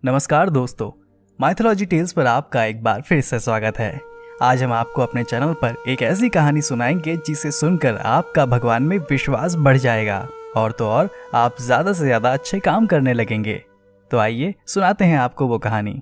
नमस्कार दोस्तों, mythology tales पर आपका एक बार फिर से स्वागत है। आज हम आपको अपने चैनल पर एक ऐसी कहानी सुनाएंगे जिसे सुनकर आपका भगवान में विश्वास बढ़ जाएगा और तो और आप ज़्यादा से ज़्यादा अच्छे काम करने लगेंगे। तो आइए सुनाते हैं आपको वो कहानी।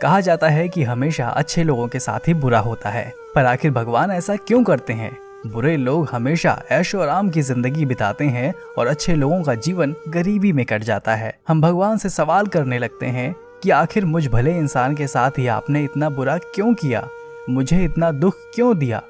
कहा जाता है कि हमेशा अच्छे लोगों के साथ ही बुरा होता है, पर आखिर भगवान ऐसा क्यों करते हैं? बुरे लोग हमेशा ऐशो आराम की जिंदगी बिताते हैं और अच्छे लोगों का जीवन गरीबी में कट जाता है। हम भगवान से सवाल करने लगते हैं कि आखिर मुझ भले इंसान के साथ ही आपने इतना बुरा क्यों किया, मुझे इतना दुख क्यों दिया?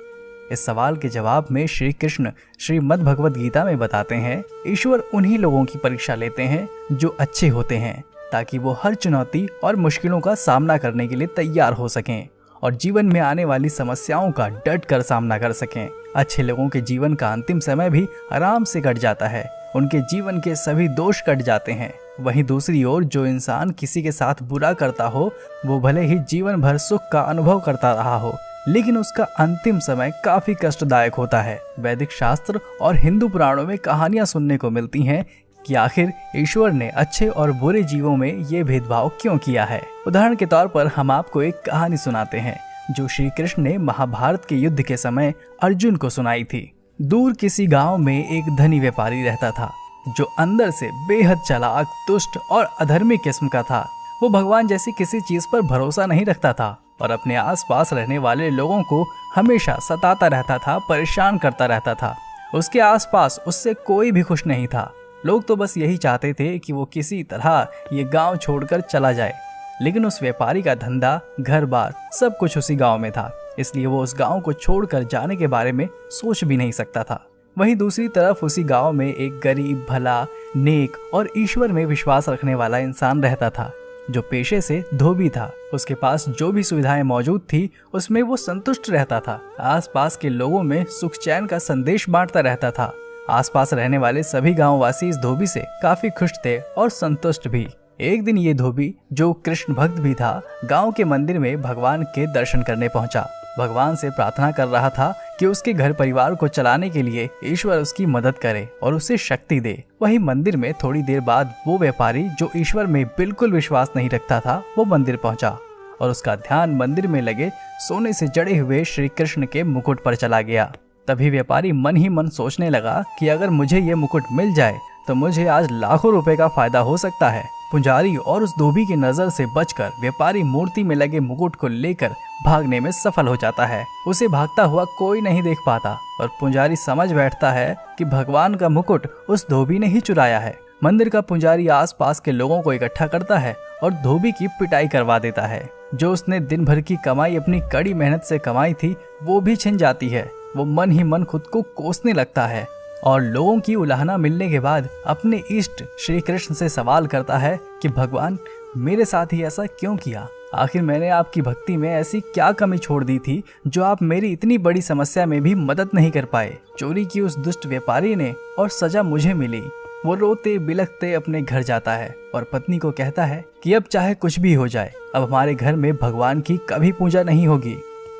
इस सवाल के जवाब में श्री कृष्ण श्रीमद् भगवद गीता में बताते हैं, ईश्वर उन्हीं लोगों की परीक्षा लेते हैं जो अच्छे होते हैं, ताकि वो हर चुनौती और मुश्किलों का सामना करने के लिए तैयार हो सकें और जीवन में आने वाली समस्याओं का डट कर सामना कर सकें। अच्छे लोगों के जीवन का अंतिम समय भी आराम से कट जाता है, उनके जीवन के सभी दोष कट जाते हैं। वहीं दूसरी ओर जो इंसान किसी के साथ बुरा करता हो, वो भले ही जीवन भर सुख का अनुभव करता रहा हो, लेकिन उसका अंतिम समय काफी कष्टदायक होता है। वैदिक शास्त्र और हिंदू पुराणों में कहानियां सुनने को मिलती हैं कि आखिर ईश्वर ने अच्छे और बुरे जीवों में ये भेदभाव क्यों किया है। उदाहरण के तौर पर हम आपको एक कहानी सुनाते हैं जो श्री कृष्ण ने महाभारत के युद्ध के समय अर्जुन को सुनाई थी। दूर किसी गांव में एक धनी व्यापारी रहता था जो अंदर से बेहद चालाक, दुष्ट और अधर्मी किस्म का था। वो भगवान जैसी किसी चीज पर भरोसा नहीं रखता था और अपने आसपास रहने वाले लोगों को हमेशा सताता रहता था, परेशान करता रहता था। उसके आसपास उससे कोई भी खुश नहीं था। लोग तो बस यही चाहते थे कि वो किसी तरह ये गांव छोड़कर चला जाए, लेकिन उस व्यापारी का धंधा, घर बार सब कुछ उसी गांव में था, इसलिए वो उस गांव को छोड़कर जाने के बारे में सोच भी नहीं सकता था। वहीं दूसरी तरफ उसी गांव में एक गरीब, भला, नेक और ईश्वर में विश्वास रखने वाला इंसान रहता था जो पेशे से धोबी था। उसके पास जो भी सुविधाएं मौजूद थी उसमें वो संतुष्ट रहता था। आसपास के लोगों में सुख चैन का संदेश बांटता रहता था। आसपास रहने वाले सभी गांववासी इस धोबी से काफी खुश थे और संतुष्ट भी। एक दिन ये धोबी, जो कृष्ण भक्त भी था, गांव के मंदिर में भगवान के दर्शन करने पहुंचा। भगवान से प्रार्थना कर रहा था कि उसके घर परिवार को चलाने के लिए ईश्वर उसकी मदद करे और उसे शक्ति दे। वहीं मंदिर में थोड़ी देर बाद वो व्यापारी, जो ईश्वर में बिल्कुल विश्वास नहीं रखता था, वो मंदिर पहुंचा और उसका ध्यान मंदिर में लगे सोने से जड़े हुए श्री कृष्ण के मुकुट पर चला गया। तभी व्यापारी मन ही मन सोचने लगा कि अगर मुझे ये मुकुट मिल जाए तो मुझे आज लाखों रुपए का फायदा हो सकता है। पुजारी और उस धोबी की नजर से बचकर व्यापारी मूर्ति में लगे मुकुट को लेकर भागने में सफल हो जाता है। उसे भागता हुआ कोई नहीं देख पाता और पुजारी समझ बैठता है कि भगवान का मुकुट उस धोबी ने ही चुराया है। मंदिर का पुजारी आसपास के लोगों को इकट्ठा करता है और धोबी की पिटाई करवा देता है। जो उसने दिन भर की कमाई अपनी कड़ी मेहनत से कमाई थी, वो भी छिन जाती है। वो मन ही मन खुद को कोसने लगता है और लोगों की उलाहना मिलने के बाद अपने इष्ट श्री कृष्ण से सवाल करता है कि भगवान, मेरे साथ ही ऐसा क्यों किया? आखिर मैंने आपकी भक्ति में ऐसी क्या कमी छोड़ दी थी जो आप मेरी इतनी बड़ी समस्या में भी मदद नहीं कर पाए? चोरी की उस दुष्ट व्यापारी ने और सजा मुझे मिली। वो रोते बिलखते अपने घर जाता है और पत्नी को कहता है कि अब चाहे कुछ भी हो जाए, अब हमारे घर में भगवान की कभी पूजा नहीं होगी।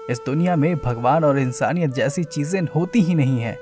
इस दुनिया में भगवान और इंसानियत जैसी चीजें होती ही नहीं है,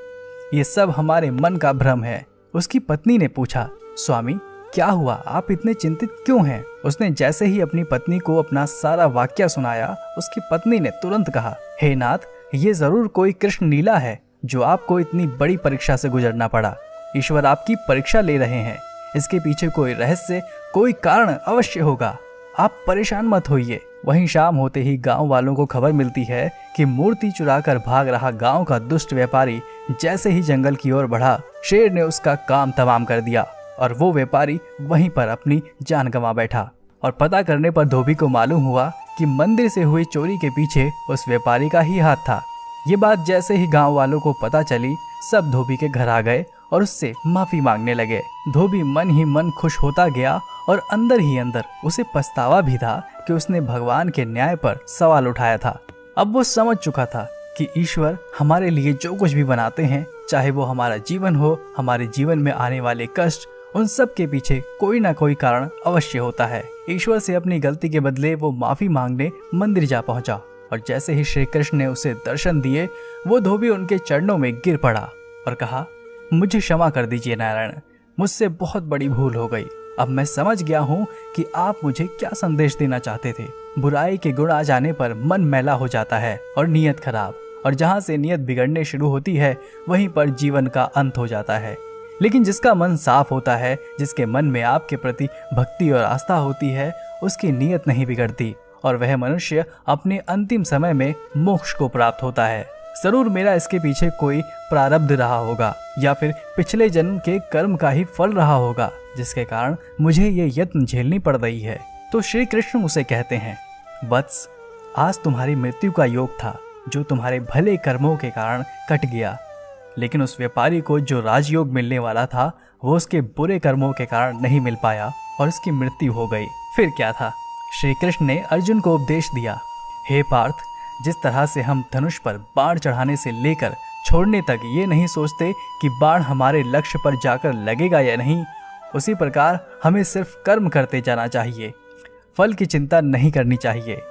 ये सब हमारे मन का भ्रम है। उसकी पत्नी ने पूछा, स्वामी क्या हुआ, आप इतने चिंतित क्यों हैं? उसने जैसे ही अपनी पत्नी को अपना सारा वाक्य सुनाया, उसकी पत्नी ने तुरंत कहा, हे नाथ, ये जरूर कोई कृष्ण लीला है जो आपको इतनी बड़ी परीक्षा से गुजरना पड़ा। ईश्वर आपकी परीक्षा ले रहे हैं, इसके पीछे कोई रहस्य, कोई कारण अवश्य होगा। आप परेशान मत होइए। वहीं शाम होते ही गांव वालों को खबर मिलती है कि मूर्ति चुराकर भाग रहा गांव का दुष्ट व्यापारी जैसे ही जंगल की ओर बढ़ा, शेर ने उसका काम तमाम कर दिया और वो व्यापारी वहीं पर अपनी जान गंवा बैठा। और पता करने पर धोबी को मालूम हुआ कि मंदिर से हुई चोरी के पीछे उस व्यापारी का ही हाथ था। ये बात जैसे ही गांव वालों को पता चली, सब धोबी के घर आ गए और उससे माफी मांगने लगे। धोबी मन ही मन खुश होता गया और अंदर ही अंदर उसे पछतावा भी था कि उसने भगवान के न्याय पर सवाल उठाया था। अब वो समझ चुका था कि ईश्वर हमारे लिए जो कुछ भी बनाते हैं, चाहे वो हमारा जीवन हो, हमारे जीवन में आने वाले कष्ट, उन सब के पीछे कोई ना कोई कारण अवश्य होता है। ईश्वर से अपनी गलती के बदले वो माफी मांगने मंदिर जा पहुंचा और जैसे ही श्री कृष्ण ने उसे दर्शन दिए, वो धोबी उनके चरणों में गिर पड़ा और कहा, मुझे क्षमा कर दीजिए नारायण, मुझसे बहुत बड़ी भूल हो गई। अब मैं समझ गया हूँ कि आप मुझे क्या संदेश देना चाहते थे। बुराई के गुण आ जाने पर मन मैला हो जाता है और नीयत खराब, और जहाँ से नीयत बिगड़ने शुरू होती है वहीं पर जीवन का अंत हो जाता है। लेकिन जिसका मन साफ होता है, जिसके मन में आपके प्रति भक्ति और आस्था होती है, उसकी नीयत नहीं बिगड़ती और वह मनुष्य अपने अंतिम समय में मोक्ष को प्राप्त होता है। जरूर मेरा इसके पीछे कोई प्रारब्ध रहा होगा या फिर पिछले जन्म के कर्म का ही फल रहा होगा, जिसके कारण मुझे ये यत्न झेलनी पड़ रही है। तो श्री कृष्ण उसे कहते हैं, वत्स, आज तुम्हारी मृत्यु का योग था जो तुम्हारे भले कर्मों के कारण कट गया, लेकिन उस व्यापारी को जो राजयोग मिलने वाला था वो उसके बुरे कर्मों के कारण नहीं मिल पाया और उसकी मृत्यु हो गई। फिर क्या था? श्री कृष्ण ने अर्जुन को उपदेश दिया, हे पार्थ, जिस तरह से हम धनुष पर बाण चढ़ाने से लेकर छोड़ने तक ये नहीं सोचते कि बाण हमारे लक्ष्य पर जाकर लगेगा या नहीं, उसी प्रकार हमें सिर्फ कर्म करते जाना चाहिए, फल की चिंता नहीं करनी चाहिए।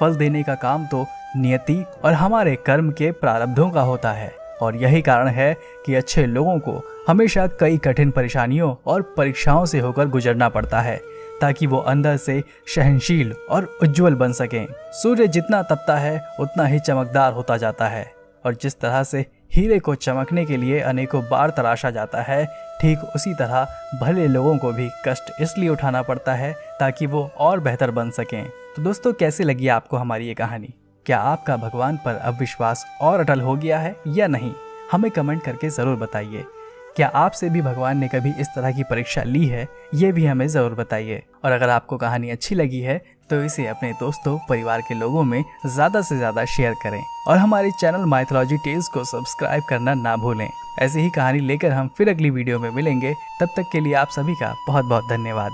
फल देने का काम तो नियति और हमारे कर्म के प्रारब्धों का होता है, और यही कारण है कि अच्छे लोगों को हमेशा कई कठिन परेशानियों और परीक्षाओं से होकर गुजरना पड़ता है, ताकि वो अंदर से सहनशील और उज्जवल बन सकें। सूर्य जितना तपता है उतना ही चमकदार होता जाता है, और जिस तरह से हीरे को चमकने के लिए अनेकों बार तराशा जाता है, ठीक उसी तरह भले लोगों को भी कष्ट इसलिए उठाना पड़ता है ताकि वो और बेहतर बन सकें। तो दोस्तों, कैसी लगी आपको हमारी ये कहानी? क्या आपका भगवान पर अब विश्वास और अटल हो गया है या नहीं? हमें कमेंट करके ज़रूर बताइए। क्या आपसे भी भगवान ने कभी इस तरह की परीक्षा ली है? ये भी हमें ज़रूर बताइए। और अगर आपको कहानी अच्छी लगी है तो इसे अपने दोस्तों, परिवार के लोगों में ज़्यादा से ज़्यादा शेयर करें, और हमारे चैनल माइथोलॉजी टेल्स को सब्सक्राइब करना ना भूलें। ऐसी ही कहानी लेकर हम फिर अगली वीडियो में मिलेंगे। तब तक के लिए आप सभी का बहुत बहुत धन्यवाद।